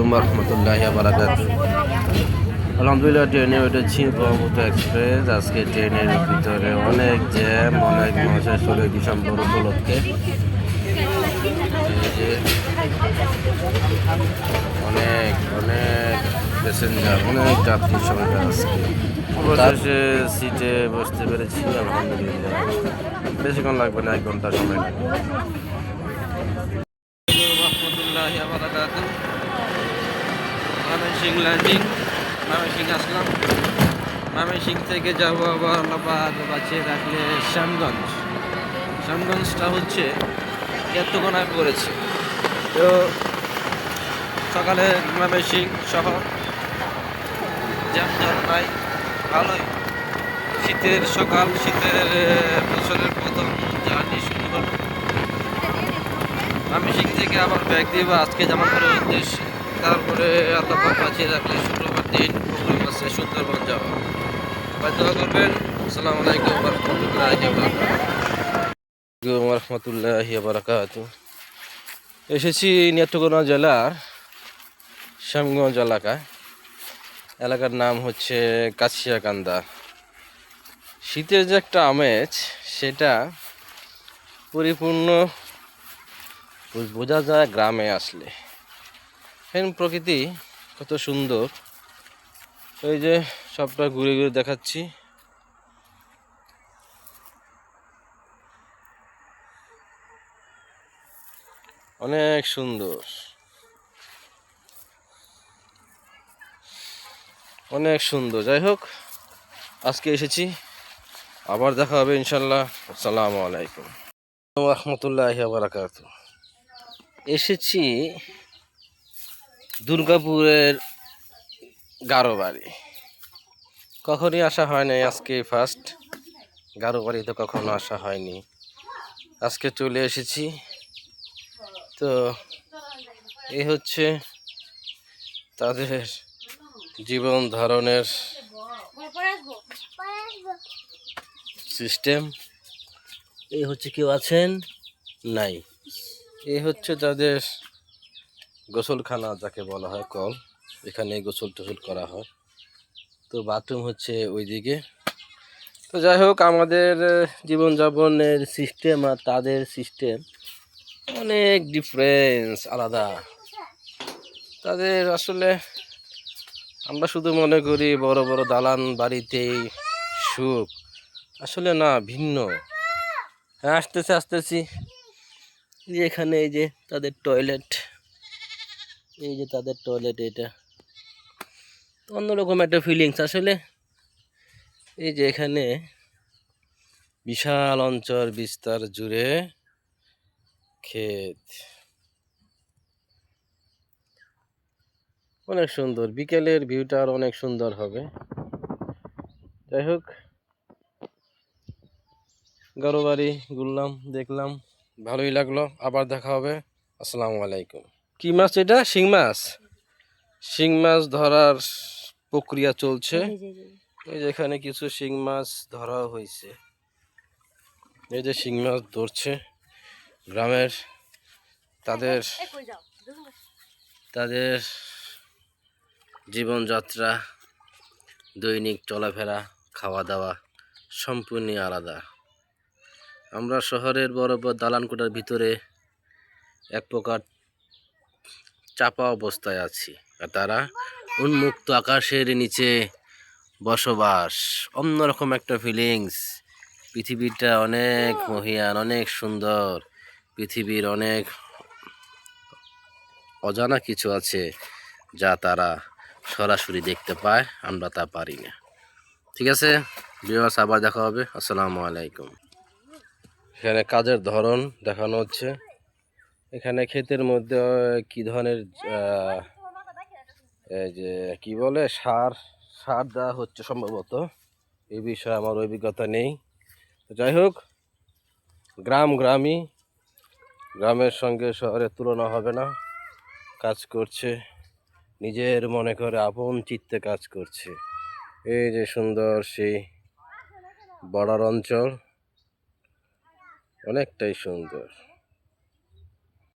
রহমতুল্লাহি ওয়া বারাকাতুহু। আলহামদুলিল্লাহ ট্রেনে উঠেছি ব্রহ্মপুত্র এক্সপ্রেস। আজকে ট্রেনের ভিতরে অনেক জ্যাম, অনেক মানুষের 16 ডিসেম্বর উপলক্ষে এই যে অনেক অনেক প্যাসেঞ্জার, অনেক যাত্রীর সংখ্যা আজকে। অবশেষে সিটে বসতে পেরেছি আলহামদুলিল্লাহ। বেশিক্ষণ লাগবে না, 1 ঘন্টা সময় লাগবে। রহমতুল্লাহি ওয়া বারাকাতুহু। ময়মনসিংহ ল্যান্ডিং, ময়মনসিংহ আসলাম। ময়মনসিংহ থেকে যাবো আবার বাঁচিয়ে রাখলে শ্যামগঞ্জ। শ্যামগঞ্জটা হচ্ছে নেত্রকোনায় পড়েছে। তো সকালে ময়মনসিংহ শহর জ্যাম নাই, ভালোই। শীতের সকাল, শীতের বছরের প্রথম জার্নি শুরু হলো। ময়মনসিংহ থেকে আবার ব্যাগ দিব আজকে জামালপুরের উদ্দেশ্যে। তারপরে আল্লাহ পাক বাঁচিয়ে রাখলে শুক্রবার দিন প্রোগ্রাম আছে সুন্দরবন যাওয়া। সবাই দোয়া করবেন। আসসালামু আলাইকুম ওয়া রাহমাতুল্লাহি ওয়া বারাকাতুহু। এসেছি নেত্রকোনা জেলার শ্যামগঞ্জ এলাকায়। এলাকার নাম হচ্ছে কাছিয়াকান্দা। শীতের যে একটা আমেজ, সেটা পরিপূর্ণ বোঝা যায় গ্রামে আসলে। এখানে প্রকৃতি কত সুন্দর, এই যে সবটা ঘুরে ঘুরে দেখাচ্ছি। অনেক সুন্দর, অনেক সুন্দর। যাই হোক, আজকে এসেছি, আবার দেখা হবে ইনশাল্লাহ। আসসালামু আলাইকুম ওয়া রাহমাতুল্লাহি ওয়া বারাকাতুহু। এসেছি দুর্গাপুরের গারোবাড়ি। কখনই আসা হয় নাই, আজকে ফার্স্ট। গারোবাড়িতে কখনো আসা হয়নি, আজকে চলে এসেছি। তো এই হচ্ছে তাদের জীবন ধারণের সিস্টেম। এই হচ্ছে, কেউ আছেন নাই। এই হচ্ছে তাদের গোসলখানা, যাকে বলা হয় কল। এখানে গোসল টোসল করা হয়। তো বাথরুম হচ্ছে ওইদিকে। তো যাই হোক, আমাদের জীবনযাপনের সিস্টেম আর তাদের সিস্টেম অনেক ডিফারেন্স, আলাদা। তাদের আসলে আমরা শুধু মনে করি বড় বড় দালান বাড়িতেই সুখ, আসলে না, ভিন্ন। হ্যাঁ, আসতেছি। যে এখানে এই যে তাদের টয়লেট, এই যে তাদের টয়লেট, এটা অন্যরকম একটা ফিলিংস আসলে। এই যে এখানে বিশাল অঞ্চল বিস্তার জুড়ে ক্ষেত, অনেক সুন্দর। বিকেলের ভিউটা আর অনেক সুন্দর হবে। যাই হোক, গারোবাড়ি ঘুরলাম, দেখলাম, ভালোই লাগলো। আবার দেখা হবে। আসসালামু আলাইকুম। কি মাছ এটা? শিং মাছ। শিং মাছ ধরার প্রক্রিয়া চলছে। এই যে এখানে কিছু শিং মাছ ধরা হয়েছে। এই যে শিং মাছ ধরছে গ্রামের তাদের তাদের জীবনযাত্রা, দৈনিক চলাফেরা, খাওয়া দাওয়া সম্পূর্ণ আলাদা। আমরা শহরের বড় বড় দালানকোঠার ভিতরে এক প্রকার চাপা অবস্থায় আছি, আর তারা উন্মুক্ত আকাশের নিচে বসবাস। অন্যরকম একটা ফিলিংস। পৃথিবীটা অনেক মহিয়ান, অনেক সুন্দর। পৃথিবীর অনেক অজানা কিছু আছে যা তারা সরাসরি দেখতে পায়, আমরা তা পারি না। ঠিক আছে ভিউয়ার্স, আবার দেখা হবে। আসসালামু আলাইকুম। এখানে কাজের ধরন দেখানো হচ্ছে। এখানে ক্ষেতের মধ্যে কি ধরনের এই যে কি বলে সার সার দেওয়া হচ্ছে সম্ভবত। এই বিষয়ে আমার অভিজ্ঞতা নেই। যাই হোক, গ্রামই, গ্রামের সঙ্গে শহরের তুলনা হবে না। কাজ করছে, নিজের মনে করে আপন চিত্তে কাজ করছে। এই যে সুন্দর সেই বর্ডার অঞ্চল, অনেকটাই সুন্দর।